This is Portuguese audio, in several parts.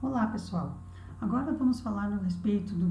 Olá, pessoal. Agora vamos falar a respeito do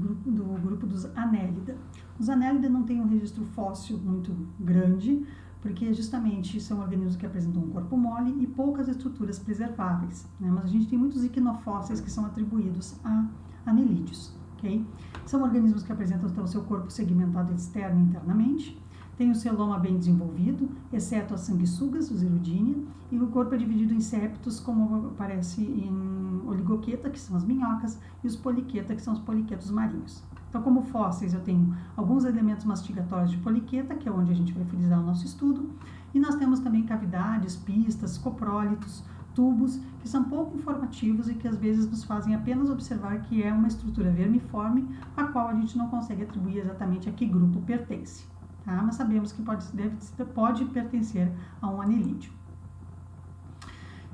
grupo dos Annelida. Os Annelida não têm um registro fóssil muito grande, porque justamente são organismos que apresentam um corpo mole e poucas estruturas preserváveis, né? Mas a gente tem muitos equinofósseis que são atribuídos a anelídeos, ok? São organismos que apresentam então seu corpo segmentado externo e internamente, tem o celoma bem desenvolvido, exceto as sanguessugas, os Irudíneas, e o corpo é dividido em septos, como aparece em oligoqueta, que são as minhocas, e os poliqueta, que são os poliquetos marinhos. Então, como fósseis, eu tenho alguns elementos mastigatórios de poliqueta, que é onde a gente vai frisar o nosso estudo, e nós temos também cavidades, pistas, coprólitos, tubos, que são pouco informativos e que às vezes nos fazem apenas observar que é uma estrutura vermiforme, a qual a gente não consegue atribuir exatamente a que grupo pertence. Tá? Mas sabemos que pode pertencer a um anelídeo.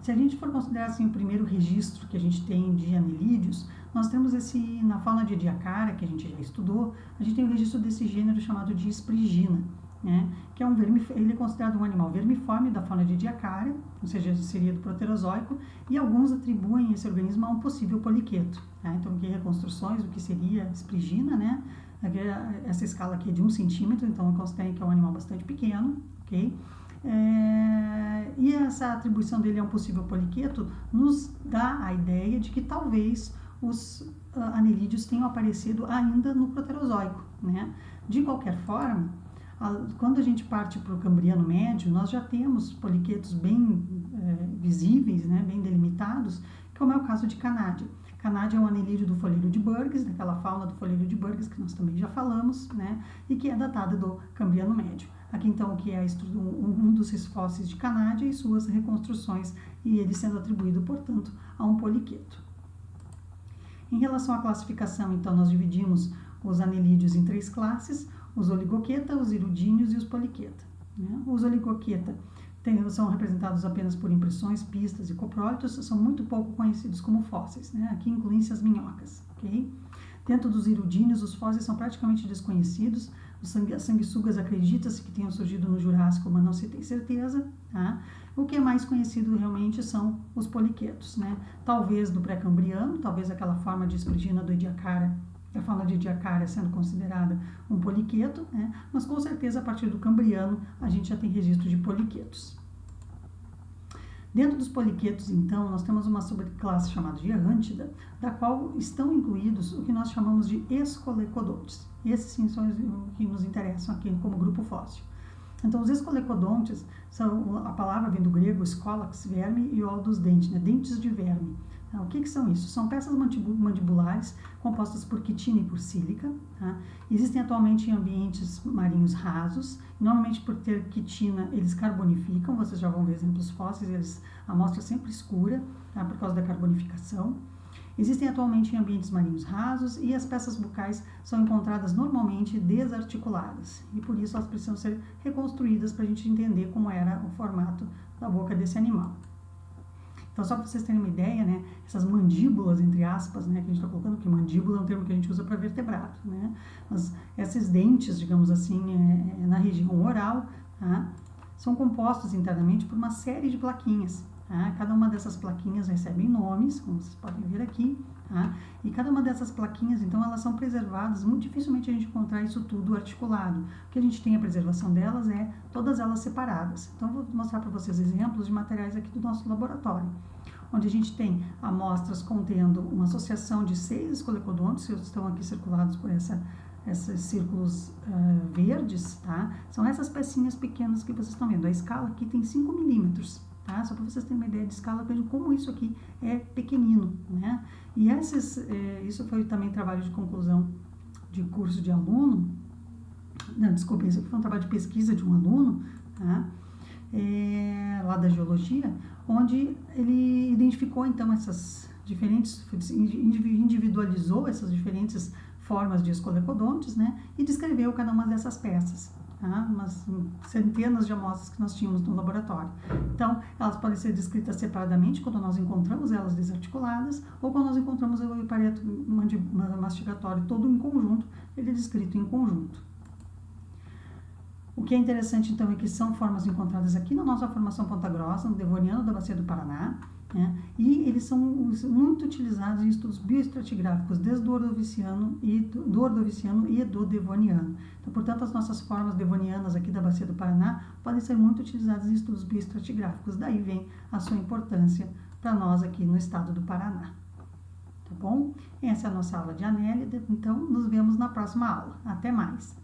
Se a gente for considerar assim, o primeiro registro que a gente tem de anelídeos, nós temos na fauna de Ediacara, que a gente já estudou, a gente tem o registro desse gênero chamado de Sprigina, né? Que é ele é considerado um animal vermiforme da fauna de Ediacara, ou seja, seria do Proterozoico, e alguns atribuem esse organismo a um possível poliqueto. Tá? Então, aqui reconstruções, o que seria Sprigina, né? Essa escala aqui é de 1 centímetro, então eu considero que é um animal bastante pequeno, ok? E essa atribuição dele a um possível poliqueto nos dá a ideia de que talvez os anelídeos tenham aparecido ainda no Proterozoico, né? De qualquer forma, quando a gente parte para o Cambriano Médio, nós já temos poliquetos bem visíveis, né? Bem delimitados, como é o caso de Canadia. Canadia é um anelídeo do folheiro de Burgess, daquela fauna do folheiro de Burgess que nós também já falamos, né? E que é datada do Cambriano Médio. Aqui então o que é um dos fósseis de Canadia e suas reconstruções, e ele sendo atribuído, portanto, a um poliqueto. Em relação à classificação, então, nós dividimos os anelídeos em 3 classes: os oligoqueta, os irudíneos e os poliqueta. Né? Os oligoqueta são representados apenas por impressões, pistas e coprólitos, são muito pouco conhecidos como fósseis, né? Aqui incluem-se as minhocas, ok? Dentro dos irudíneos, os fósseis são praticamente desconhecidos. As sanguessugas acredita-se que tenham surgido no Jurássico, mas não se tem certeza, tá? O que é mais conhecido realmente são os poliquetos, né? Talvez do pré-cambriano, talvez aquela forma de Sprigina do Ediacara, a fauna de Ediacara sendo considerada um poliqueto, né? Mas com certeza a partir do Cambriano a gente já tem registro de poliquetos. Dentro dos poliquetos, então, nós temos uma subclasse chamada de Errantida, da qual estão incluídos o que nós chamamos de escolecodontes. Esses sim são os que nos interessam aqui como grupo fóssil. Então, os escolecodontes, a palavra vem do grego escolax, verme, e odus dente, né? Dentes de verme. O que são isso? São peças mandibulares compostas por quitina e por sílica. Tá? Existem atualmente em ambientes marinhos rasos. Normalmente, por ter quitina, eles carbonificam. Vocês já vão ver exemplos fósseis, a amostra sempre escura, tá? Por causa da carbonificação. Existem atualmente em ambientes marinhos rasos e as peças bucais são encontradas normalmente desarticuladas. E por isso elas precisam ser reconstruídas para a gente entender como era o formato da boca desse animal. Então, só para vocês terem uma ideia, né, essas mandíbulas, entre aspas, né, que a gente está colocando, porque mandíbula é um termo que a gente usa para vertebrado, né, mas esses dentes, digamos assim, na região oral, tá, são compostos internamente por uma série de plaquinhas. Tá? Cada uma dessas plaquinhas recebem nomes, como vocês podem ver aqui, tá? E cada uma dessas plaquinhas, então, elas são preservadas. Muito dificilmente a gente encontrar isso tudo articulado. O que a gente tem a preservação delas é todas elas separadas. Então, eu vou mostrar para vocês exemplos de materiais aqui do nosso laboratório, onde a gente tem amostras contendo uma associação de 6 escolecodontes, que estão aqui circulados por esses círculos verdes, tá? São essas pecinhas pequenas que vocês estão vendo. A escala aqui tem 5 milímetros. Tá? Só para vocês terem uma ideia de escala, vejam como isso aqui é pequenino, né? E isso foi também trabalho de conclusão de curso de aluno, não, desculpa, isso foi um trabalho de pesquisa de um aluno, tá? Lá da geologia, onde ele identificou então essas diferentes, individualizou essas diferentes formas de escolecodontes, né? E descreveu cada uma dessas peças. Tá? Umas centenas de amostras que nós tínhamos no laboratório. Então, elas podem ser descritas separadamente quando nós encontramos elas desarticuladas, ou quando nós encontramos o hipareto mastigatório todo em conjunto, ele é descrito em conjunto. O que é interessante, então, é que são formas encontradas aqui na nossa formação Ponta Grossa, no Devoniano da Bacia do Paraná, né? E eles são muito utilizados em estudos bioestratigráficos, desde o Ordoviciano e do Devoniano. Então, portanto, as nossas formas devonianas aqui da Bacia do Paraná podem ser muito utilizadas em estudos bioestratigráficos. Daí vem a sua importância para nós aqui no estado do Paraná. Tá bom? Essa é a nossa aula de Anélida, então nos vemos na próxima aula. Até mais!